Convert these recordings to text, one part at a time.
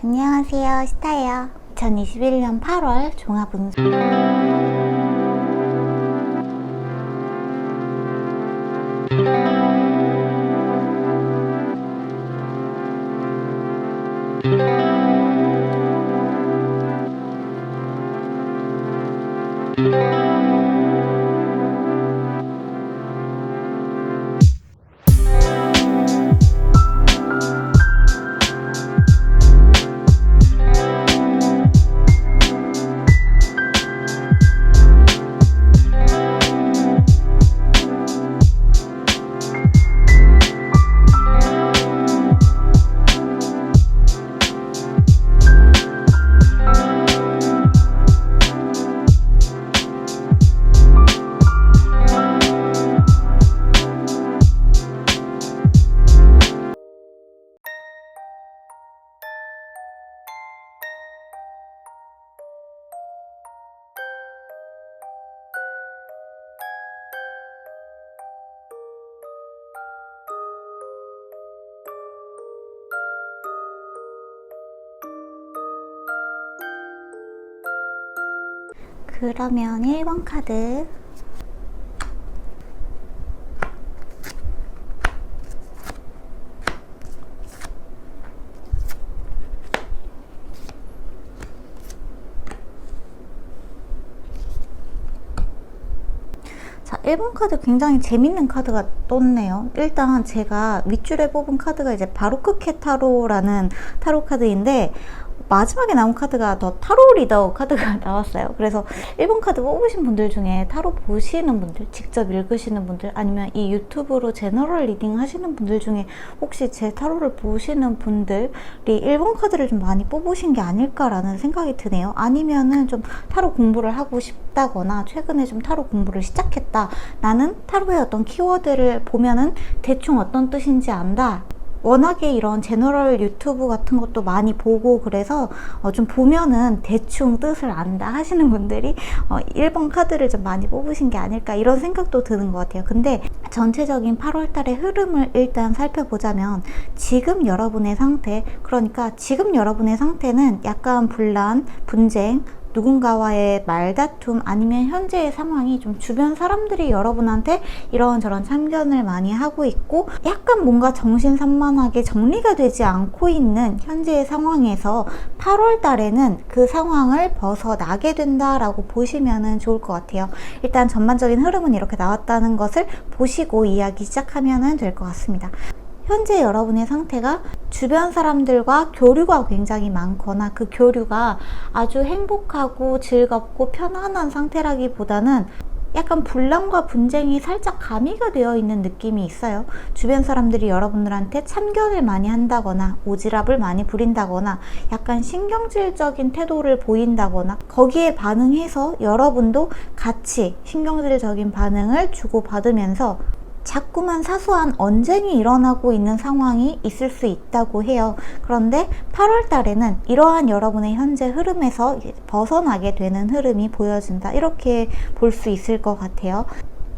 안녕하세요, 스타예요. 2021년 8월 종합운수 그러면 1번 카드 자, 1번 카드 굉장히 재밌는 카드가 떴네요. 일단 제가 윗줄에 뽑은 카드가 이제 바로크케 타로라는 타로 카드인데 마지막에 나온 카드가 더 타로 리더 카드가 나왔어요. 그래서 1번 카드 뽑으신 분들 중에 타로 보시는 분들, 직접 읽으시는 분들, 아니면 이 유튜브로 제너럴 리딩 하시는 분들 중에 혹시 제 타로를 보시는 분들이 1번 카드를 좀 많이 뽑으신 게 아닐까라는 생각이 드네요. 아니면은 좀 타로 공부를 하고 싶다거나 최근에 좀 타로 공부를 시작했다. 나는 타로의 어떤 키워드를 보면은 대충 어떤 뜻인지 안다. 워낙에 이런 제너럴 유튜브 같은 것도 많이 보고 그래서 좀 보면은 대충 뜻을 안다 하시는 분들이 1번 카드를 좀 많이 뽑으신 게 아닐까 이런 생각도 드는 것 같아요. 근데 전체적인 8월 달의 흐름을 일단 살펴보자면 지금 여러분의 상태, 그러니까 지금 여러분의 상태는 약간 분란, 분쟁, 누군가와의 말다툼 아니면 현재의 상황이 좀 주변 사람들이 여러분한테 이런저런 참견을 많이 하고 있고 약간 뭔가 정신산만하게 정리가 되지 않고 있는 현재의 상황에서 8월 달에는 그 상황을 벗어나게 된다라고 보시면 좋을 것 같아요. 일단 전반적인 흐름은 이렇게 나왔다는 것을 보시고 이야기 시작하면 될 것 같습니다. 현재 여러분의 상태가 주변 사람들과 교류가 굉장히 많거나 그 교류가 아주 행복하고 즐겁고 편안한 상태라기보다는 약간 분란과 분쟁이 살짝 가미가 되어 있는 느낌이 있어요. 주변 사람들이 여러분들한테 참견을 많이 한다거나 오지랖을 많이 부린다거나 약간 신경질적인 태도를 보인다거나 거기에 반응해서 여러분도 같이 신경질적인 반응을 주고받으면서 자꾸만 사소한 언쟁이 일어나고 있는 상황이 있을 수 있다고 해요. 그런데 8월 달에는 이러한 여러분의 현재 흐름에서 벗어나게 되는 흐름이 보여진다. 이렇게 볼 수 있을 것 같아요.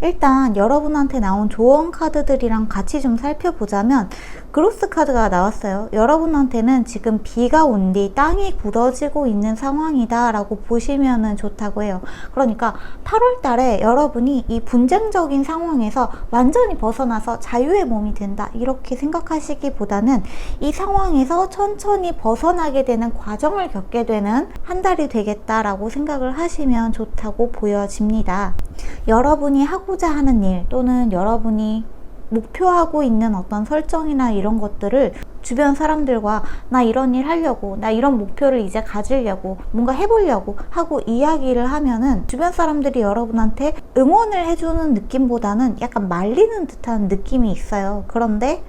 일단 여러분한테 나온 조언 카드들이랑 같이 좀 살펴보자면 그로스 카드가 나왔어요. 여러분한테는 지금 비가 온 뒤 땅이 굳어지고 있는 상황이다 라고 보시면 좋다고 해요. 그러니까 8월 달에 여러분이 이 분쟁적인 상황에서 완전히 벗어나서 자유의 몸이 된다 이렇게 생각하시기보다는 이 상황에서 천천히 벗어나게 되는 과정을 겪게 되는 한 달이 되겠다라고 생각을 하시면 좋다고 보여집니다. 여러분이 하고자 하는 일 또는 여러분이 목표하고 있는 어떤 설정이나 이런 것들을 주변 사람들과 나 이런 일 하려고, 나 이런 목표를 이제 가지려고, 뭔가 해보려고 하고 이야기를 하면은 주변 사람들이 여러분한테 응원을 해주는 느낌보다는 약간 말리는 듯한 느낌이 있어요. 그런데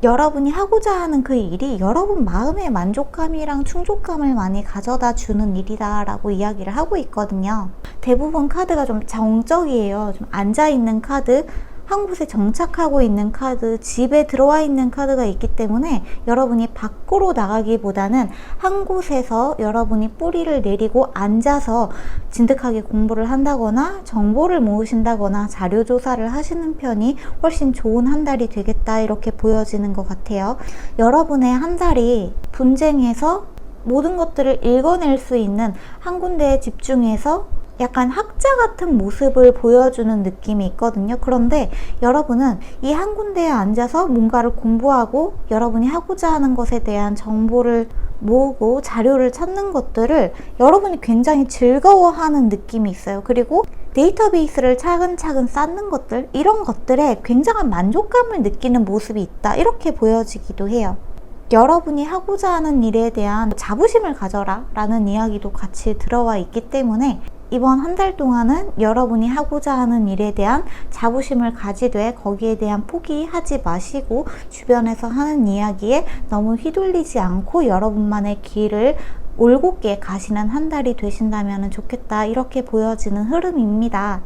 여러분이 하고자 하는 그 일이 여러분 마음의 만족감이랑 충족감을 많이 가져다 주는 일이다 라고 이야기를 하고 있거든요. 대부분 카드가 좀 정적이에요. 좀 앉아있는 카드, 한 곳에 정착하고 있는 카드, 집에 들어와 있는 카드가 있기 때문에 여러분이 밖으로 나가기보다는 한 곳에서 여러분이 뿌리를 내리고 앉아서 진득하게 공부를 한다거나 정보를 모으신다거나 자료 조사를 하시는 편이 훨씬 좋은 한 달이 되겠다 이렇게 보여지는 것 같아요. 여러분의 한 달이 분쟁에서 모든 것들을 읽어낼 수 있는 한 군데에 집중해서 약간 학자 같은 모습을 보여주는 느낌이 있거든요. 그런데 여러분은 이 한 군데에 앉아서 뭔가를 공부하고 여러분이 하고자 하는 것에 대한 정보를 모으고 자료를 찾는 것들을 여러분이 굉장히 즐거워하는 느낌이 있어요. 그리고 데이터베이스를 차근차근 쌓는 것들, 이런 것들에 굉장한 만족감을 느끼는 모습이 있다, 이렇게 보여지기도 해요. 여러분이 하고자 하는 일에 대한 자부심을 가져라 라는 이야기도 같이 들어와 있기 때문에 이번 한 달 동안은 여러분이 하고자 하는 일에 대한 자부심을 가지되 거기에 대한 포기하지 마시고 주변에서 하는 이야기에 너무 휘둘리지 않고 여러분만의 길을 올곧게 가시는 한 달이 되신다면 좋겠다, 이렇게 보여지는 흐름입니다.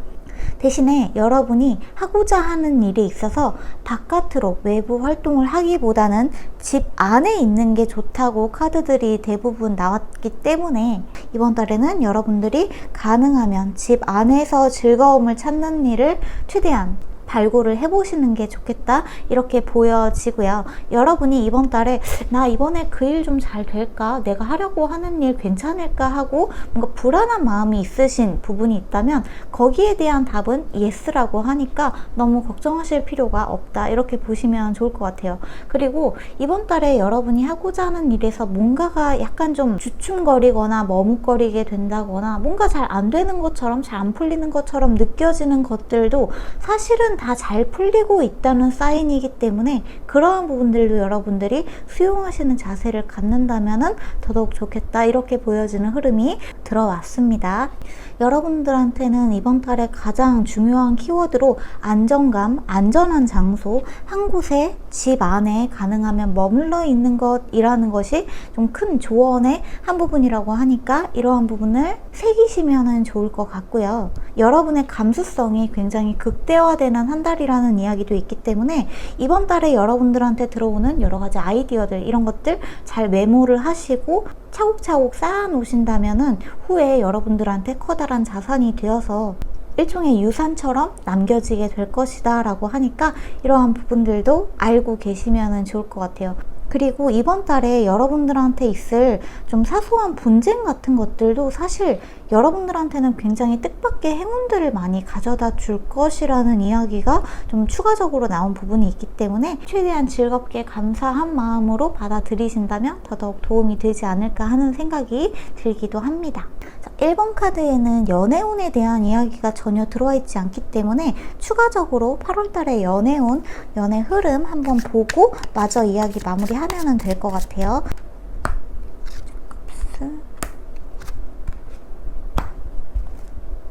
대신에 여러분이 하고자 하는 일에 있어서 바깥으로 외부 활동을 하기보다는 집 안에 있는 게 좋다고 카드들이 대부분 나왔기 때문에 이번 달에는 여러분들이 가능하면 집 안에서 즐거움을 찾는 일을 최대한 발굴을 해보시는 게 좋겠다, 이렇게 보여지고요. 여러분이 이번 달에 나 이번에 그 일 좀 잘 될까? 내가 하려고 하는 일 괜찮을까? 하고 뭔가 불안한 마음이 있으신 부분이 있다면 거기에 대한 답은 예스라고 하니까 너무 걱정하실 필요가 없다, 이렇게 보시면 좋을 것 같아요. 그리고 이번 달에 여러분이 하고자 하는 일에서 뭔가가 약간 좀 주춤거리거나 머뭇거리게 된다거나 뭔가 잘 안 되는 것처럼, 잘 안 풀리는 것처럼 느껴지는 것들도 사실은 다 잘 풀리고 있다는 사인이기 때문에 그러한 부분들도 여러분들이 수용하시는 자세를 갖는다면 더더욱 좋겠다, 이렇게 보여지는 흐름이 들어왔습니다. 여러분들한테는 이번 달에 가장 중요한 키워드로 안정감, 안전한 장소, 한 곳에 집 안에 가능하면 머물러 있는 것이라는 것이 좀 큰 조언의 한 부분이라고 하니까 이러한 부분을 새기시면 좋을 것 같고요. 여러분의 감수성이 굉장히 극대화되는 한 달이라는 이야기도 있기 때문에 이번 달에 여러분들한테 들어오는 여러 가지 아이디어들, 이런 것들 잘 메모를 하시고 차곡차곡 쌓아 놓으신다면은 후에 여러분들한테 커다란 자산이 되어서 일종의 유산처럼 남겨지게 될 것이다 라고 하니까 이러한 부분들도 알고 계시면 좋을 것 같아요. 그리고 이번 달에 여러분들한테 있을 좀 사소한 분쟁 같은 것들도 사실 여러분들한테는 굉장히 뜻밖의 행운들을 많이 가져다 줄 것이라는 이야기가 좀 추가적으로 나온 부분이 있기 때문에 최대한 즐겁게 감사한 마음으로 받아들이신다면 더더욱 도움이 되지 않을까 하는 생각이 들기도 합니다. 1번 카드에는 연애운에 대한 이야기가 전혀 들어와 있지 않기 때문에 추가적으로 8월달에 연애운, 연애 흐름 한번 보고 마저 이야기 마무리하면 될 것 같아요.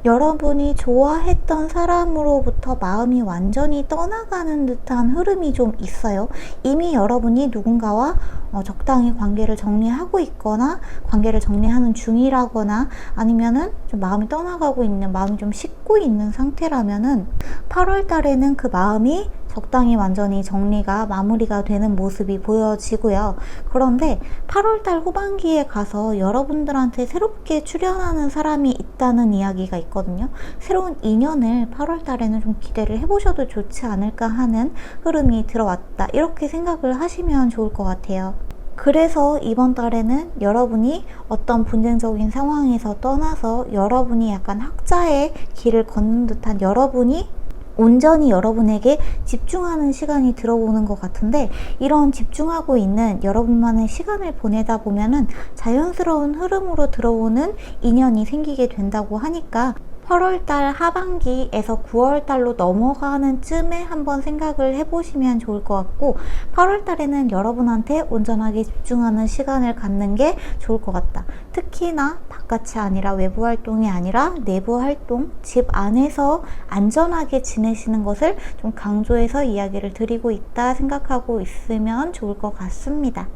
여러분이 좋아했던 사람으로부터 마음이 완전히 떠나가는 듯한 흐름이 좀 있어요. 이미 여러분이 누군가와 적당히 관계를 정리하고 있거나 관계를 정리하는 중이라거나 아니면은 좀 마음이 떠나가고 있는, 마음이 좀 식고 있는 상태라면은 8월 달에는 그 마음이 적당히 완전히 정리가 마무리가 되는 모습이 보여지고요. 그런데 8월달 후반기에 가서 여러분들한테 새롭게 출연하는 사람이 있다는 이야기가 있거든요. 새로운 인연을 8월달에는 좀 기대를 해보셔도 좋지 않을까 하는 흐름이 들어왔다, 이렇게 생각을 하시면 좋을 것 같아요. 그래서 이번 달에는 여러분이 어떤 분쟁적인 상황에서 떠나서 여러분이 약간 학자의 길을 걷는 듯한, 여러분이 온전히 여러분에게 집중하는 시간이 들어오는 것 같은데, 이런 집중하고 있는 여러분만의 시간을 보내다 보면은 자연스러운 흐름으로 들어오는 인연이 생기게 된다고 하니까 8월달 하반기에서 9월달로 넘어가는 쯤에 한번 생각을 해보시면 좋을 것 같고, 8월달에는 여러분한테 온전하게 집중하는 시간을 갖는 게 좋을 것 같다. 특히나 바깥이 아니라, 외부 활동이 아니라 내부 활동, 집 안에서 안전하게 지내시는 것을 좀 강조해서 이야기를 드리고 있다 생각하고 있으면 좋을 것 같습니다.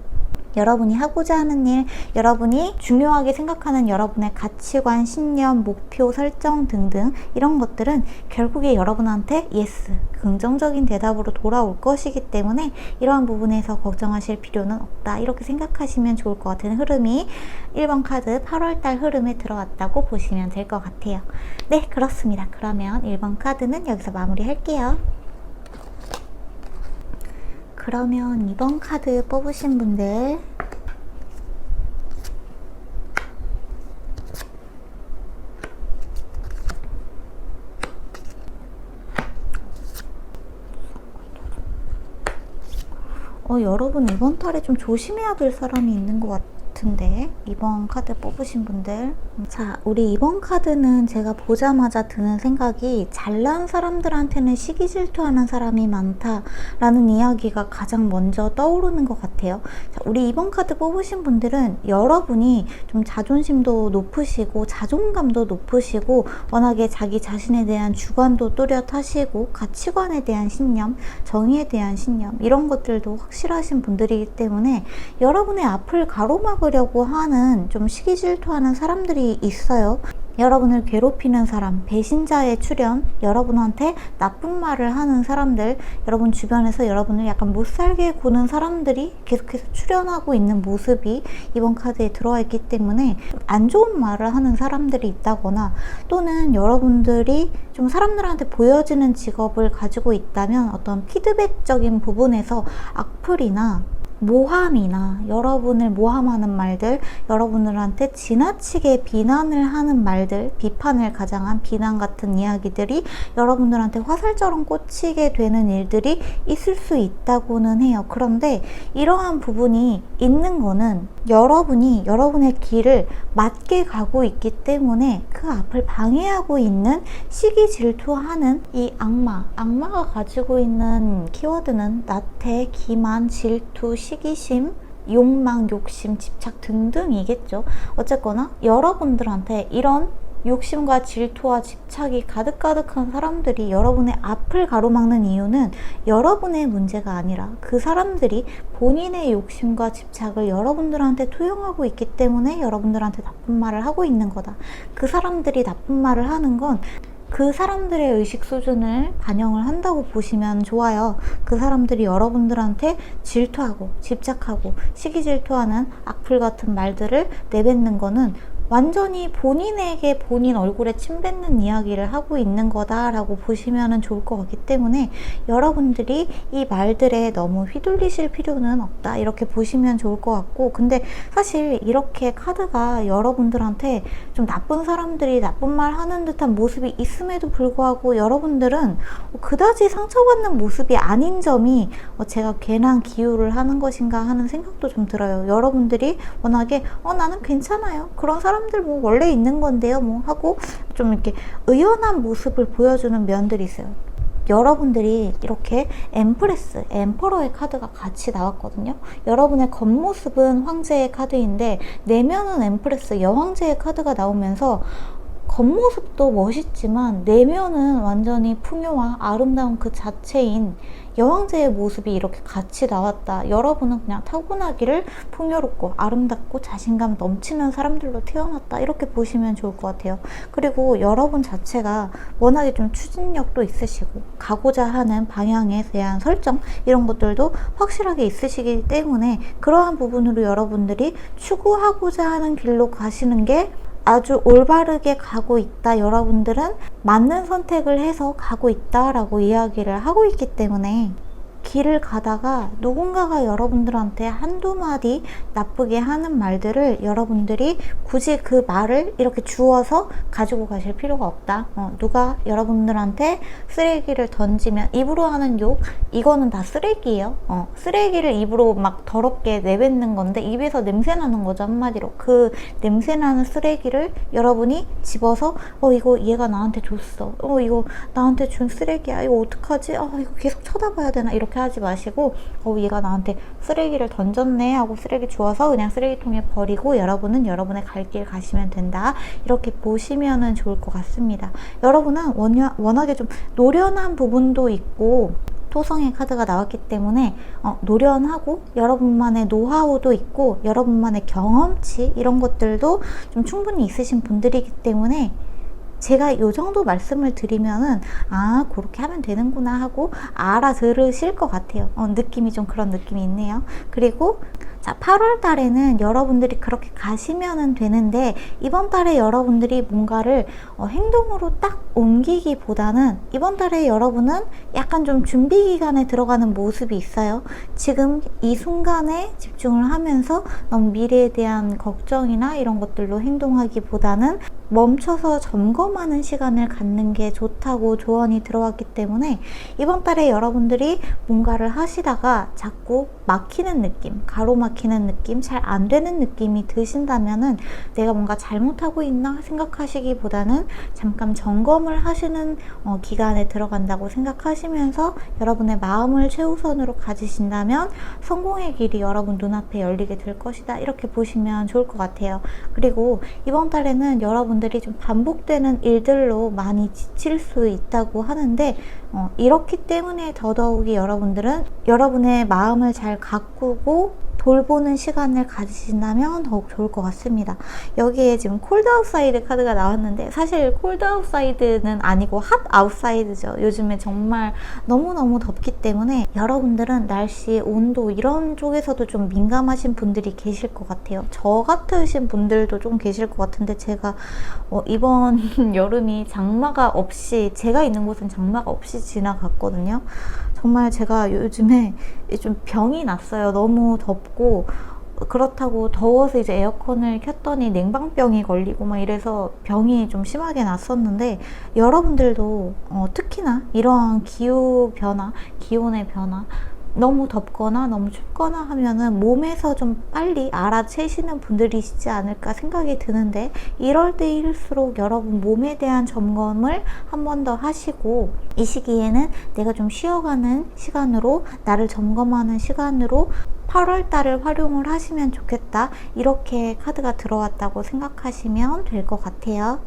여러분이 하고자 하는 일, 여러분이 중요하게 생각하는 여러분의 가치관, 신념, 목표 설정 등등 이런 것들은 결국에 여러분한테 예스, 긍정적인 대답으로 돌아올 것이기 때문에 이러한 부분에서 걱정하실 필요는 없다, 이렇게 생각하시면 좋을 것 같은 흐름이 1번 카드 8월달 흐름에 들어왔다고 보시면 될 것 같아요. 네, 그렇습니다. 그러면 1번 카드는 여기서 마무리할게요. 그러면 2번 카드 뽑으신 분들, 여러분 이번 달에 좀 조심해야 될 사람이 있는 것 같은데, 이번 카드 뽑으신 분들. 자, 우리 이번 카드는 제가 보자마자 드는 생각이 잘난 사람들한테는 시기 질투하는 사람이 많다라는 이야기가 가장 먼저 떠오르는 것 같아요. 자, 우리 이번 카드 뽑으신 분들은 여러분이 좀 자존심도 높으시고 자존감도 높으시고 워낙에 자기 자신에 대한 주관도 또렷하시고 가치관에 대한 신념, 정의에 대한 신념 이런 것들도 확실하신 분들이기 때문에 여러분의 앞을 가로막으려고 하는 좀 시기 질투하는 사람들이 있어요. 여러분을 괴롭히는 사람, 배신자의 출현, 여러분한테 나쁜 말을 하는 사람들, 여러분 주변에서 여러분을 약간 못살게 구는 사람들이 계속해서 출현하고 있는 모습이 이번 카드에 들어와 있기 때문에 안 좋은 말을 하는 사람들이 있다거나, 또는 여러분들이 좀 사람들한테 보여지는 직업을 가지고 있다면 어떤 피드백적인 부분에서 악플이나 모함이나 여러분을 모함하는 말들, 여러분들한테 지나치게 비난을 하는 말들, 비판을 가장한 비난 같은 이야기들이 여러분들한테 화살처럼 꽂히게 되는 일들이 있을 수 있다고는 해요. 그런데 이러한 부분이 있는 거는 여러분이 여러분의 길을 맞게 가고 있기 때문에 그 앞을 방해하고 있는 시기 질투하는 이 악마가 가지고 있는 키워드는 나태, 기만, 질투, 시기심, 욕망, 욕심, 집착 등등이겠죠. 어쨌거나 여러분들한테 이런 욕심과 질투와 집착이 가득가득한 사람들이 여러분의 앞을 가로막는 이유는 여러분의 문제가 아니라 그 사람들이 본인의 욕심과 집착을 여러분들한테 투영하고 있기 때문에 여러분들한테 나쁜 말을 하고 있는 거다. 그 사람들이 나쁜 말을 하는 건 그 사람들의 의식 수준을 반영을 한다고 보시면 좋아요. 그 사람들이 여러분들한테 질투하고 집착하고 시기 질투하는 악플 같은 말들을 내뱉는 거는 완전히 본인에게 본인 얼굴에 침 뱉는 이야기를 하고 있는 거다라고 보시면 좋을 것 같기 때문에 여러분들이 이 말들에 너무 휘둘리실 필요는 없다 이렇게 보시면 좋을 것 같고, 근데 사실 이렇게 카드가 여러분들한테 좀 나쁜 사람들이 나쁜 말 하는 듯한 모습이 있음에도 불구하고 여러분들은 그다지 상처받는 모습이 아닌 점이 제가 괜한 기유를 하는 것인가 하는 생각도 좀 들어요. 여러분들이 워낙에 나는 괜찮아요, 그런 사람들 뭐 원래 있는 건데요 뭐 하고 좀 이렇게 의연한 모습을 보여주는 면들이 있어요. 여러분들이 이렇게 엠프레스, 엠퍼러의 카드가 같이 나왔거든요. 여러분의 겉모습은 황제의 카드인데 내면은 엠프레스, 여왕제의 카드가 나오면서 겉모습도 멋있지만 내면은 완전히 풍요와 아름다운 그 자체인 여왕제의 모습이 이렇게 같이 나왔다. 여러분은 그냥 타고나기를 풍요롭고 아름답고 자신감 넘치는 사람들로 태어났다. 이렇게 보시면 좋을 것 같아요. 그리고 여러분 자체가 워낙에 좀 추진력도 있으시고 가고자 하는 방향에 대한 설정 이런 것들도 확실하게 있으시기 때문에 그러한 부분으로 여러분들이 추구하고자 하는 길로 가시는 게 아주 올바르게 가고 있다. 여러분들은 맞는 선택을 해서 가고 있다라고 이야기를 하고 있기 때문에 길을 가다가 누군가가 여러분들한테 한두 마디 나쁘게 하는 말들을 여러분들이 굳이 그 말을 이렇게 주워서 가지고 가실 필요가 없다. 누가 여러분들한테 쓰레기를 던지면 입으로 하는 욕, 이거는 다 쓰레기예요. 쓰레기를 입으로 막 더럽게 내뱉는 건데 입에서 냄새 나는 거죠, 한마디로. 그 냄새 나는 쓰레기를 여러분이 집어서 이거 얘가 나한테 줬어, 이거 나한테 준 쓰레기야, 이거 어떡하지, 이거 계속 쳐다봐야 되나, 이렇게 하지 마시고 얘가 나한테 쓰레기를 던졌네 하고 쓰레기 주워서 그냥 쓰레기통에 버리고 여러분은 여러분의 갈 길 가시면 된다. 이렇게 보시면 좋을 것 같습니다. 여러분은 워낙에 좀 노련한 부분도 있고 토성의 카드가 나왔기 때문에 노련하고 여러분만의 노하우도 있고 여러분만의 경험치 이런 것들도 좀 충분히 있으신 분들이기 때문에 제가 이 정도 말씀을 드리면은 그렇게 하면 되는구나 하고 알아들으실 것 같아요. 느낌이 좀 그런 느낌이 있네요. 그리고 자, 8월 달에는 여러분들이 그렇게 가시면 되는데 이번 달에 여러분들이 뭔가를 행동으로 딱 옮기기보다는 이번 달에 여러분은 약간 좀 준비 기간에 들어가는 모습이 있어요. 지금 이 순간에 집중을 하면서 너무 미래에 대한 걱정이나 이런 것들로 행동하기보다는 멈춰서 점검하는 시간을 갖는 게 좋다고 조언이 들어왔기 때문에 이번 달에 여러분들이 뭔가를 하시다가 자꾸 막히는 느낌, 가로막히는 느낌, 잘 안 되는 느낌이 드신다면은 내가 뭔가 잘못하고 있나 생각하시기보다는 잠깐 점검을 하시는 기간에 들어간다고 생각하시면서 여러분의 마음을 최우선으로 가지신다면 성공의 길이 여러분 눈앞에 열리게 될 것이다, 이렇게 보시면 좋을 것 같아요. 그리고 이번 달에는 여러분들이 좀 반복되는 일들로 많이 지칠 수 있다고 하는데 이렇기 때문에 더더욱이 여러분들은 여러분의 마음을 잘 가꾸고 돌보는 시간을 가지신다면 더욱 좋을 것 같습니다. 여기에 지금 콜드 아웃사이드 카드가 나왔는데 사실 콜드 아웃사이드는 아니고 핫 아웃사이드죠. 요즘에 정말 너무너무 덥기 때문에 여러분들은 날씨, 온도 이런 쪽에서도 좀 민감하신 분들이 계실 것 같아요. 저 같으신 분들도 좀 계실 것 같은데 제가 이번 여름이 장마가 없이, 제가 있는 곳은 장마가 없이 지나갔거든요. 정말 제가 요즘에 좀 병이 났어요. 너무 덥고 그렇다고 더워서 이제 에어컨을 켰더니 냉방병이 걸리고 막 이래서 병이 좀 심하게 났었는데 여러분들도 특히나 이러한 기후 변화, 기온의 변화, 너무 덥거나 너무 춥거나 하면은 몸에서 좀 빨리 알아채시는 분들이시지 않을까 생각이 드는데 이럴 때일수록 여러분 몸에 대한 점검을 한 번 더 하시고 이 시기에는 내가 좀 쉬어가는 시간으로, 나를 점검하는 시간으로 8월 달을 활용을 하시면 좋겠다, 이렇게 카드가 들어왔다고 생각하시면 될 것 같아요.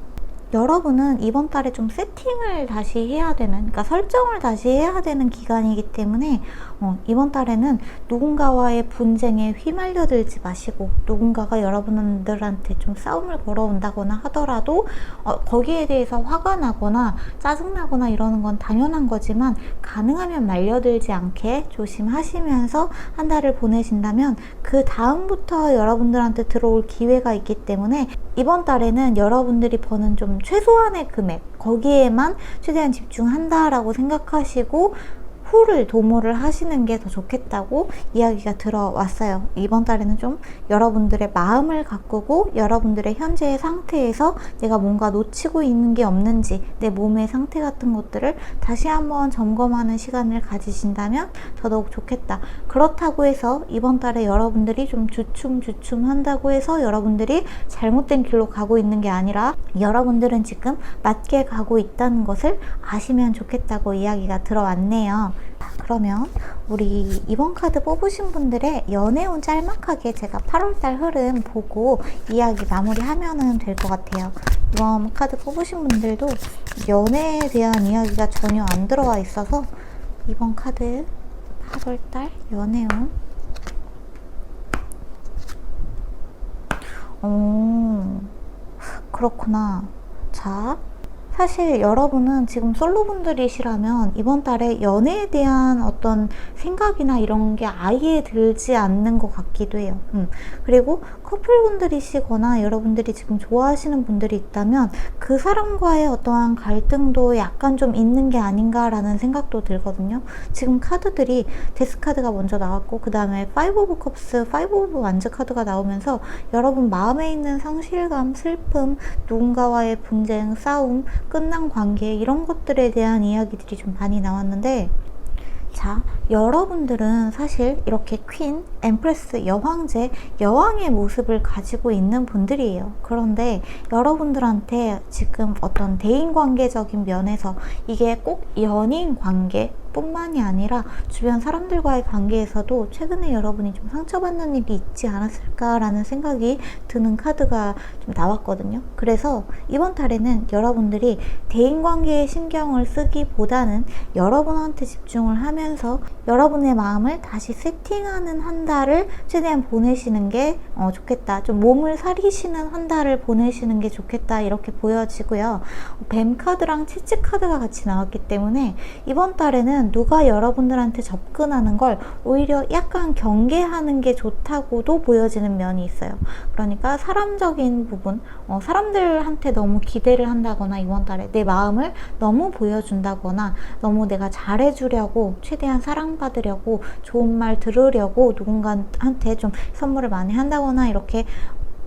여러분은 이번 달에 좀 세팅을 다시 해야 되는, 그러니까 설정을 다시 해야 되는 기간이기 때문에 이번 달에는 누군가와의 분쟁에 휘말려들지 마시고, 누군가가 여러분들한테 좀 싸움을 걸어온다거나 하더라도 거기에 대해서 화가 나거나 짜증나거나 이러는 건 당연한 거지만 가능하면 말려들지 않게 조심하시면서 한 달을 보내신다면 그 다음부터 여러분들한테 들어올 기회가 있기 때문에 이번 달에는 여러분들이 버는 좀 최소한의 금액, 거기에만 최대한 집중한다라고 생각하시고 후를 도모를 하시는 게 더 좋겠다고 이야기가 들어왔어요. 이번 달에는 좀 여러분들의 마음을 가꾸고 여러분들의 현재의 상태에서 내가 뭔가 놓치고 있는 게 없는지, 내 몸의 상태 같은 것들을 다시 한번 점검하는 시간을 가지신다면 더더욱 좋겠다. 그렇다고 해서 이번 달에 여러분들이 좀 주춤주춤 한다고 해서 여러분들이 잘못된 길로 가고 있는 게 아니라 여러분들은 지금 맞게 가고 있다는 것을 아시면 좋겠다고 이야기가 들어왔네요. 그러면 우리 이번 카드 뽑으신 분들의 연애운 짤막하게 제가 8월달 흐름 보고 이야기 마무리하면 될 것 같아요. 이번 카드 뽑으신 분들도 연애에 대한 이야기가 전혀 안 들어와 있어서 이번 카드 8월달 연애운 그렇구나. 자, 사실 여러분은 지금 솔로분들이시라면 이번 달에 연애에 대한 어떤 생각이나 이런 게 아예 들지 않는 것 같기도 해요. 그리고 커플분들이시거나 여러분들이 지금 좋아하시는 분들이 있다면 그 사람과의 어떠한 갈등도 약간 좀 있는 게 아닌가라는 생각도 들거든요. 지금 카드들이 데스 카드가 먼저 나왔고 그 다음에 5 오브 컵스, 5 오브 완즈 카드가 나오면서 여러분 마음에 있는 상실감, 슬픔, 누군가와의 분쟁, 싸움, 끝난 관계, 이런 것들에 대한 이야기들이 좀 많이 나왔는데, 자, 여러분들은 사실 이렇게 퀸, 엠프레스, 여황제, 여왕의 모습을 가지고 있는 분들이에요. 그런데 여러분들한테 지금 어떤 대인관계적인 면에서 이게 꼭 연인 관계 뿐만이 아니라 주변 사람들과의 관계에서도 최근에 여러분이 좀 상처받는 일이 있지 않았을까라는 생각이 드는 카드가 좀 나왔거든요. 그래서 이번 달에는 여러분들이 대인관계에 신경을 쓰기보다는 여러분한테 집중을 하면서 여러분의 마음을 다시 세팅하는 한 달을 최대한 보내시는 게 좋겠다. 좀 몸을 사리시는 한 달을 보내시는 게 좋겠다, 이렇게 보여지고요. 뱀 카드랑 치치 카드가 같이 나왔기 때문에 이번 달에는 누가 여러분들한테 접근하는 걸 오히려 약간 경계하는 게 좋다고도 보여지는 면이 있어요. 그러니까 사람적인 부분, 사람들한테 너무 기대를 한다거나 이번 달에 내 마음을 너무 보여준다거나 너무 내가 잘해주려고, 최대한 사랑받으려고, 좋은 말 들으려고 누군가한테 좀 선물을 많이 한다거나 이렇게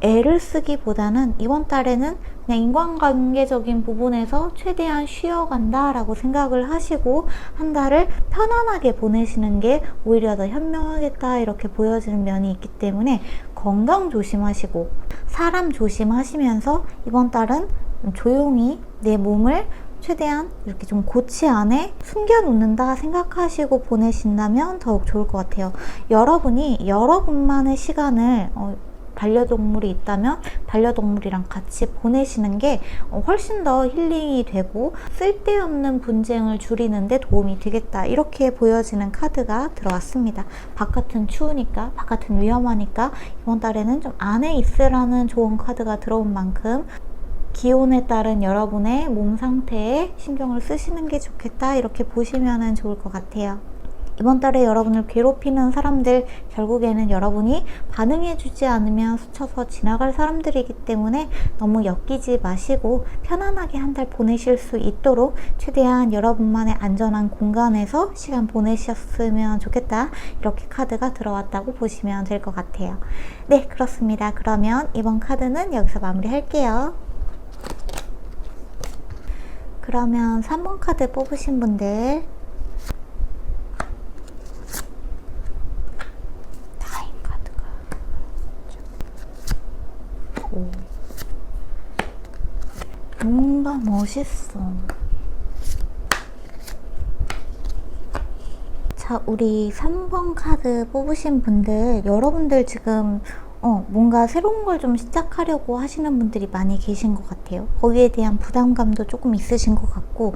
애를 쓰기보다는 이번 달에는 그냥 인간관계적인 부분에서 최대한 쉬어간다 라고 생각을 하시고 한 달을 편안하게 보내시는 게 오히려 더 현명하겠다 이렇게 보여지는 면이 있기 때문에 건강 조심하시고 사람 조심하시면서 이번 달은 조용히 내 몸을 최대한 이렇게 좀 고치 안에 숨겨놓는다 생각하시고 보내신다면 더욱 좋을 것 같아요. 여러분이 여러분만의 시간을 반려동물이 있다면 반려동물이랑 같이 보내시는 게 훨씬 더 힐링이 되고 쓸데없는 분쟁을 줄이는 데 도움이 되겠다 이렇게 보여지는 카드가 들어왔습니다. 바깥은 추우니까 바깥은 위험하니까 이번 달에는 좀 안에 있으라는 좋은 카드가 들어온 만큼 기온에 따른 여러분의 몸 상태에 신경을 쓰시는 게 좋겠다 이렇게 보시면 좋을 것 같아요. 이번 달에 여러분을 괴롭히는 사람들 결국에는 여러분이 반응해주지 않으면 스쳐서 지나갈 사람들이기 때문에 너무 엮이지 마시고 편안하게 한 달 보내실 수 있도록 최대한 여러분만의 안전한 공간에서 시간 보내셨으면 좋겠다 이렇게 카드가 들어왔다고 보시면 될 것 같아요. 네, 그렇습니다. 그러면 이번 카드는 여기서 마무리할게요. 그러면 3번 카드 뽑으신 분들 뭔가 멋있어. 자, 우리 3번 카드 뽑으신 분들, 여러분들 지금 뭔가 새로운 걸 좀 시작하려고 하시는 분들이 많이 계신 것 같아요. 거기에 대한 부담감도 조금 있으신 것 같고,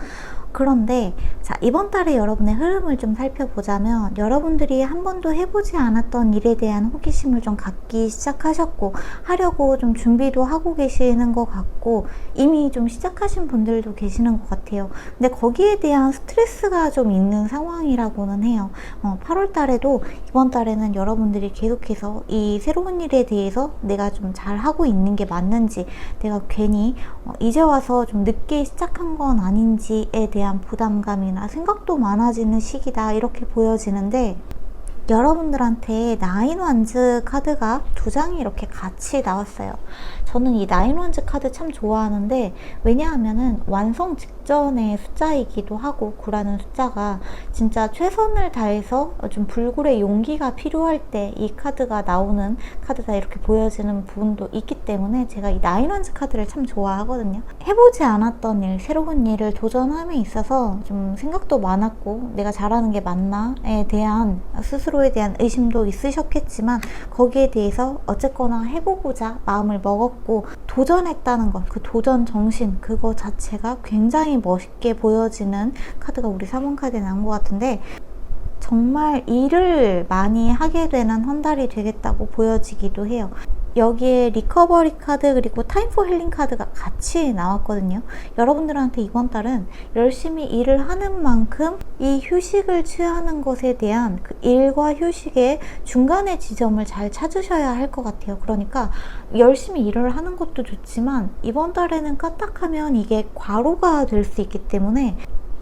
그런데 자, 이번 달에 여러분의 흐름을 좀 살펴보자면 여러분들이 한 번도 해보지 않았던 일에 대한 호기심을 좀 갖기 시작하셨고 하려고 좀 준비도 하고 계시는 것 같고 이미 좀 시작하신 분들도 계시는 것 같아요. 근데 거기에 대한 스트레스가 좀 있는 상황이라고는 해요. 8월 달에도 이번 달에는 여러분들이 계속해서 이 새로운 일에 대해서 내가 좀 잘하고 있는 게 맞는지 내가 괜히 이제 와서 좀 늦게 시작한 건 아닌지에 대한 부담감이나 생각도 많아지는 시기다 이렇게 보여지는데 여러분들한테 나인 원즈 카드가 두 장이 이렇게 같이 나왔어요. 저는 이 나인 원즈 카드 참 좋아하는데 왜냐하면은 완성 직전의 숫자이기도 하고 9라는 숫자가 진짜 최선을 다해서 좀 불굴의 용기가 필요할 때 이 카드가 나오는 카드다 이렇게 보여지는 부분도 있기 때문에 제가 이 나인 원즈 카드를 참 좋아하거든요. 해보지 않았던 일, 새로운 일을 도전함에 있어서 좀 생각도 많았고 내가 잘하는 게 맞나에 대한 스스로에 대한 의심도 있으셨겠지만 거기에 대해서 어쨌거나 해보고자 마음을 먹었고 도전했다는 것, 그 도전 정신 그거 자체가 굉장히 멋있게 보여지는 카드가 우리 3번 카드에 나온 것 같은데 정말 일을 많이 하게 되는 한 달이 되겠다고 보여지기도 해요. 여기에 리커버리 카드 그리고 타임 포 힐링 카드가 같이 나왔거든요. 여러분들한테 이번 달은 열심히 일을 하는 만큼 이 휴식을 취하는 것에 대한 그 일과 휴식의 중간의 지점을 잘 찾으셔야 할 것 같아요. 그러니까 열심히 일을 하는 것도 좋지만 이번 달에는 까딱하면 이게 과로가 될 수 있기 때문에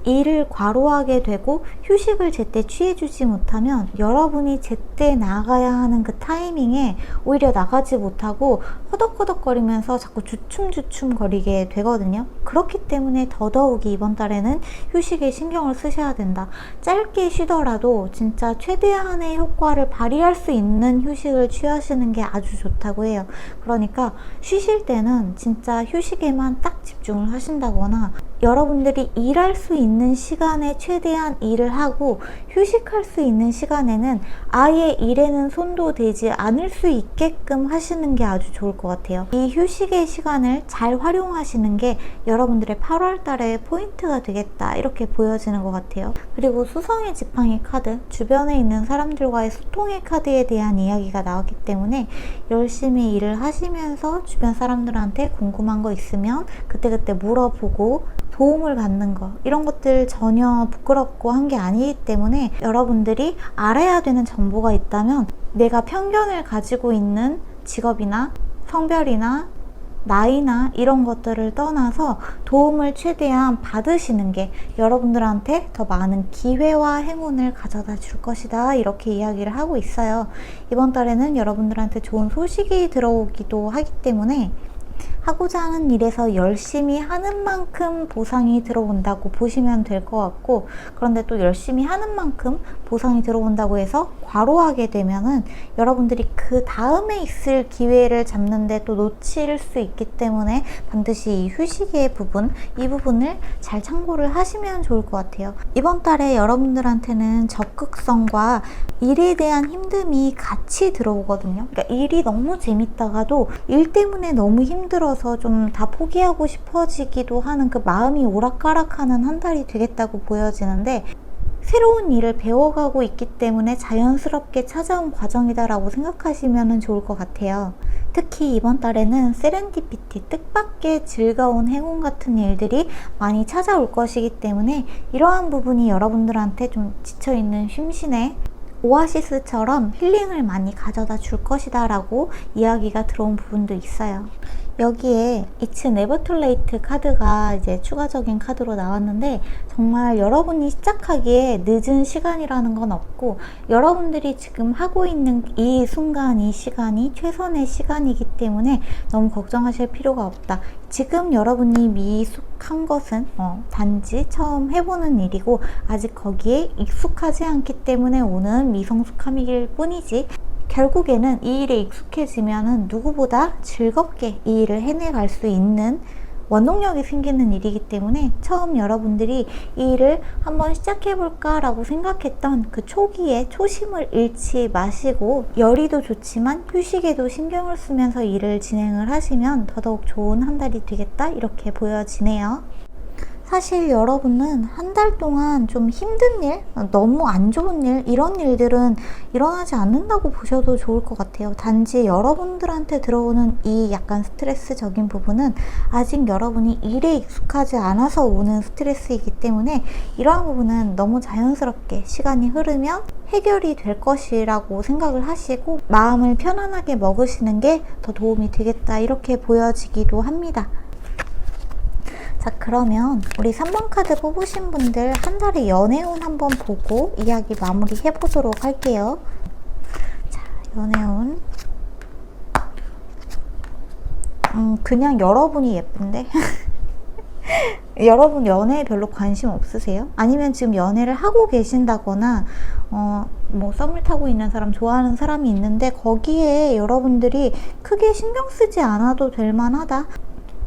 일을 과로하게 되고 휴식을 제때 취해주지 못하면 여러분이 제때 나가야 하는 그 타이밍에 오히려 나가지 못하고 허덕허덕거리면서 자꾸 주춤주춤 거리게 되거든요. 그렇기 때문에 더더욱이 이번 달에는 휴식에 신경을 쓰셔야 된다. 짧게 쉬더라도 진짜 최대한의 효과를 발휘할 수 있는 휴식을 취하시는 게 아주 좋다고 해요. 그러니까 쉬실 때는 진짜 휴식에만 딱 집중을 하신다거나 여러분들이 일할 수 있는 시간에 최대한 일을 하고 휴식할 수 있는 시간에는 아예 일에는 손도 대지 않을 수 있게끔 하시는 게 아주 좋을 것 같아요. 이 휴식의 시간을 잘 활용하시는 게 여러분들의 8월 달의 포인트가 되겠다 이렇게 보여지는 것 같아요. 그리고 수성의 지팡이 카드, 주변에 있는 사람들과의 소통의 카드에 대한 이야기가 나왔기 때문에 열심히 일을 하시면서 주변 사람들한테 궁금한 거 있으면 그때그때 물어보고 도움을 받는 거 이런 것들 전혀 부끄럽고 한 게 아니기 때문에 여러분들이 알아야 되는 정보가 있다면 내가 편견을 가지고 있는 직업이나 성별이나 나이나 이런 것들을 떠나서 도움을 최대한 받으시는 게 여러분들한테 더 많은 기회와 행운을 가져다 줄 것이다 이렇게 이야기를 하고 있어요. 이번 달에는 여러분들한테 좋은 소식이 들어오기도 하기 때문에 하고자 하는 일에서 열심히 하는 만큼 보상이 들어온다고 보시면 될 것 같고, 그런데 또 열심히 하는 만큼 보상이 들어온다고 해서 과로하게 되면은 여러분들이 그 다음에 있을 기회를 잡는데 또 놓칠 수 있기 때문에 반드시 이 휴식의 부분, 이 부분을 잘 참고를 하시면 좋을 것 같아요. 이번 달에 여러분들한테는 적극성과 일에 대한 힘듦이 같이 들어오거든요. 그러니까 일이 너무 재밌다가도 일 때문에 너무 힘들어서 좀 다 포기하고 싶어지기도 하는 그 마음이 오락가락하는 한 달이 되겠다고 보여지는데, 새로운 일을 배워가고 있기 때문에 자연스럽게 찾아온 과정이다라고 생각하시면 좋을 것 같아요. 특히 이번 달에는 세렌디피티, 뜻밖의 즐거운 행운 같은 일들이 많이 찾아올 것이기 때문에 이러한 부분이 여러분들한테 좀 지쳐있는 심신에 오아시스처럼 힐링을 많이 가져다 줄 것이다 라고 이야기가 들어온 부분도 있어요. 여기에 It's Never Too Late 카드가 이제 추가적인 카드로 나왔는데, 정말 여러분이 시작하기에 늦은 시간이라는 건 없고, 여러분들이 지금 하고 있는 이 순간, 이 시간이 최선의 시간이기 때문에 너무 걱정하실 필요가 없다. 지금 여러분이 미숙한 것은 단지 처음 해보는 일이고, 아직 거기에 익숙하지 않기 때문에 오는 미성숙함일 뿐이지, 결국에는 이 일에 익숙해지면은 누구보다 즐겁게 이 일을 해내갈 수 있는 원동력이 생기는 일이기 때문에, 처음 여러분들이 이 일을 한번 시작해볼까 라고 생각했던 그 초기에 초심을 잃지 마시고, 열의도 좋지만 휴식에도 신경을 쓰면서 일을 진행을 하시면 더더욱 좋은 한 달이 되겠다, 이렇게 보여지네요. 사실 여러분은 한 달 동안 좀 힘든 일, 너무 안 좋은 일, 이런 일들은 일어나지 않는다고 보셔도 좋을 것 같아요. 단지 여러분들한테 들어오는 이 약간 스트레스적인 부분은 아직 여러분이 일에 익숙하지 않아서 오는 스트레스이기 때문에, 이러한 부분은 너무 자연스럽게 시간이 흐르면 해결이 될 것이라고 생각을 하시고 마음을 편안하게 먹으시는 게 더 도움이 되겠다, 이렇게 보여지기도 합니다. 자, 그러면 우리 3번 카드 뽑으신 분들 한 달의 연애운 한번 보고 이야기 마무리 해보도록 할게요. 자, 연애운. 그냥 여러분이 예쁜데? 여러분 연애에 별로 관심 없으세요? 아니면 지금 연애를 하고 계신다거나 뭐 썸을 타고 있는 사람, 좋아하는 사람이 있는데 거기에 여러분들이 크게 신경 쓰지 않아도 될 만하다.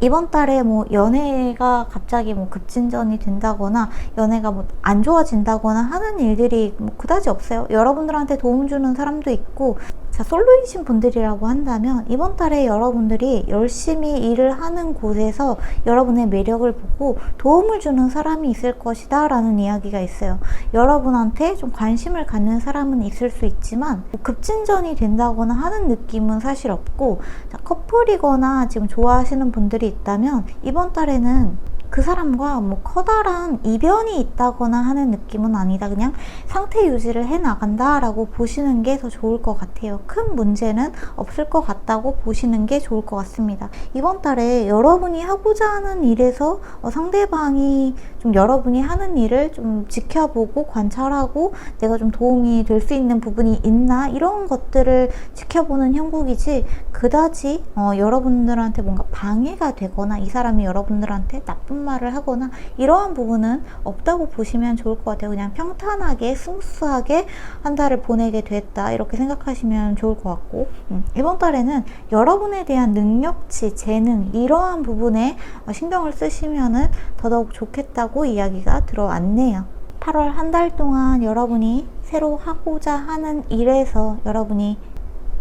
이번 달에 뭐 연애가 갑자기 뭐 급진전이 된다거나 연애가 뭐 안 좋아진다거나 하는 일들이 뭐 그다지 없어요. 여러분들한테 도움 주는 사람도 있고, 자, 솔로이신 분들이라고 한다면 이번 달에 여러분들이 열심히 일을 하는 곳에서 여러분의 매력을 보고 도움을 주는 사람이 있을 것이다 라는 이야기가 있어요. 여러분한테 좀 관심을 갖는 사람은 있을 수 있지만 뭐 급진전이 된다거나 하는 느낌은 사실 없고, 자, 커플이거나 지금 좋아하시는 분들이 있다면 이번 달에는 그 사람과 뭐 커다란 이변이 있다거나 하는 느낌은 아니다. 그냥 상태 유지를 해 나간다 라고 보시는 게 더 좋을 것 같아요. 큰 문제는 없을 것 같다고 보시는 게 좋을 것 같습니다. 이번 달에 여러분이 하고자 하는 일에서 상대방이 좀 여러분이 하는 일을 좀 지켜보고 관찰하고 내가 좀 도움이 될 수 있는 부분이 있나, 이런 것들을 지켜보는 형국이지, 그다지 여러분들한테 뭔가 방해가 되거나 이 사람이 여러분들한테 나쁜 말을 하거나 이러한 부분은 없다고 보시면 좋을 것 같아요. 그냥 평탄하게 스무스하게 한 달을 보내게 됐다, 이렇게 생각하시면 좋을 것 같고, 이번 달에는 여러분에 대한 능력치, 재능, 이러한 부분에 신경을 쓰시면은 더더욱 좋겠다고 이야기가 들어왔네요. 8월 한 달 동안 여러분이 새로 하고자 하는 일에서 여러분이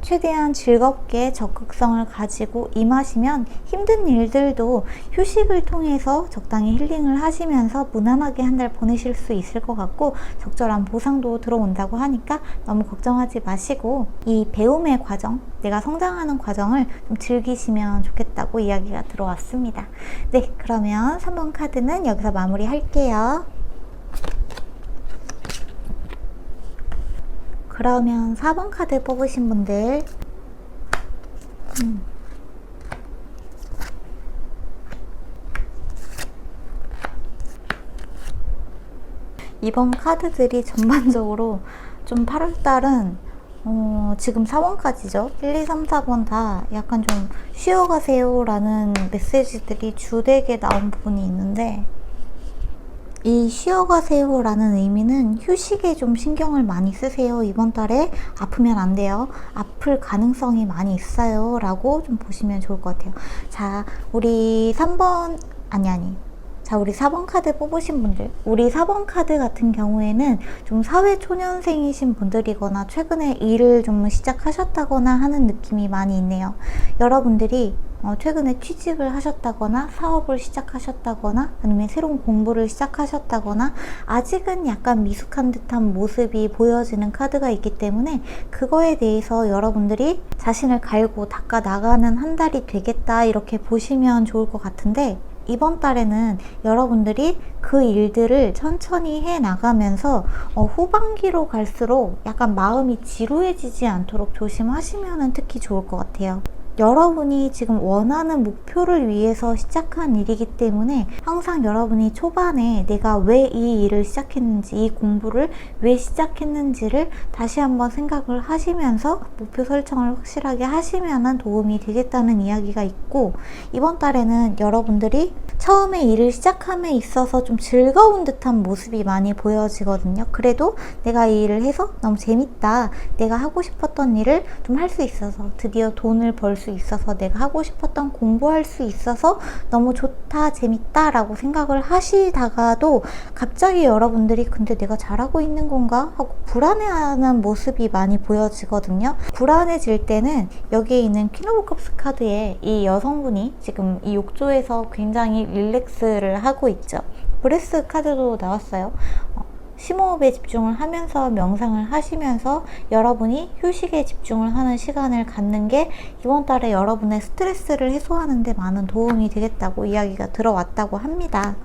최대한 즐겁게 적극성을 가지고 임하시면 힘든 일들도 휴식을 통해서 적당히 힐링을 하시면서 무난하게 한 달 보내실 수 있을 것 같고, 적절한 보상도 들어온다고 하니까 너무 걱정하지 마시고 이 배움의 과정, 내가 성장하는 과정을 좀 즐기시면 좋겠다고 이야기가 들어왔습니다. 네, 그러면 3번 카드는 여기서 마무리 할게요. 그러면 4번 카드 뽑으신 분들 이번 카드들이 전반적으로 좀 8월달은 지금 4번까지죠. 1, 2, 3, 4번 다 약간 좀 쉬어가세요 라는 메시지들이 주되게 나온 부분이 있는데, 이 쉬어가세요 라는 의미는 휴식에 좀 신경을 많이 쓰세요. 이번 달에 아프면 안 돼요. 아플 가능성이 많이 있어요 라고 좀 보시면 좋을 것 같아요. 자, 우리 3번, 자, 우리 4번 카드 뽑으신 분들, 우리 4번 카드 같은 경우에는 좀 사회초년생이신 분들이거나 최근에 일을 좀 시작하셨다거나 하는 느낌이 많이 있네요. 여러분들이 최근에 취직을 하셨다거나 사업을 시작하셨다거나 아니면 새로운 공부를 시작하셨다거나 아직은 약간 미숙한 듯한 모습이 보여지는 카드가 있기 때문에 그거에 대해서 여러분들이 자신을 갈고 닦아 나가는 한 달이 되겠다 이렇게 보시면 좋을 것 같은데, 이번 달에는 여러분들이 그 일들을 천천히 해 나가면서 후반기로 갈수록 약간 마음이 지루해지지 않도록 조심하시면 특히 좋을 것 같아요. 여러분이 지금 원하는 목표를 위해서 시작한 일이기 때문에 항상 여러분이 초반에 내가 왜 이 일을 시작했는지, 이 공부를 왜 시작했는지를 다시 한번 생각을 하시면서 목표 설정을 확실하게 하시면 도움이 되겠다는 이야기가 있고, 이번 달에는 여러분들이 처음에 일을 시작함에 있어서 좀 즐거운 듯한 모습이 많이 보여지거든요. 그래도 내가 이 일을 해서 너무 재밌다, 내가 하고 싶었던 일을 좀 할 수 있어서, 드디어 돈을 벌 수 있어서, 내가 하고 싶었던 공부할 수 있어서 너무 좋다, 재밌다 라고 생각을 하시다가도 갑자기 여러분들이 근데 내가 잘하고 있는 건가 하고 불안해하는 모습이 많이 보여지거든요. 불안해질 때는 여기에 있는 퀸 오브 컵스 카드에 이 여성분이 지금 이 욕조에서 굉장히 릴렉스를 하고 있죠. 브레스 카드도 나왔어요. 심호흡에 집중을 하면서 명상을 하시면서 여러분이 휴식에 집중을 하는 시간을 갖는 게 이번 달에 여러분의 스트레스를 해소하는 데 많은 도움이 되겠다고 이야기가 들어왔다고 합니다.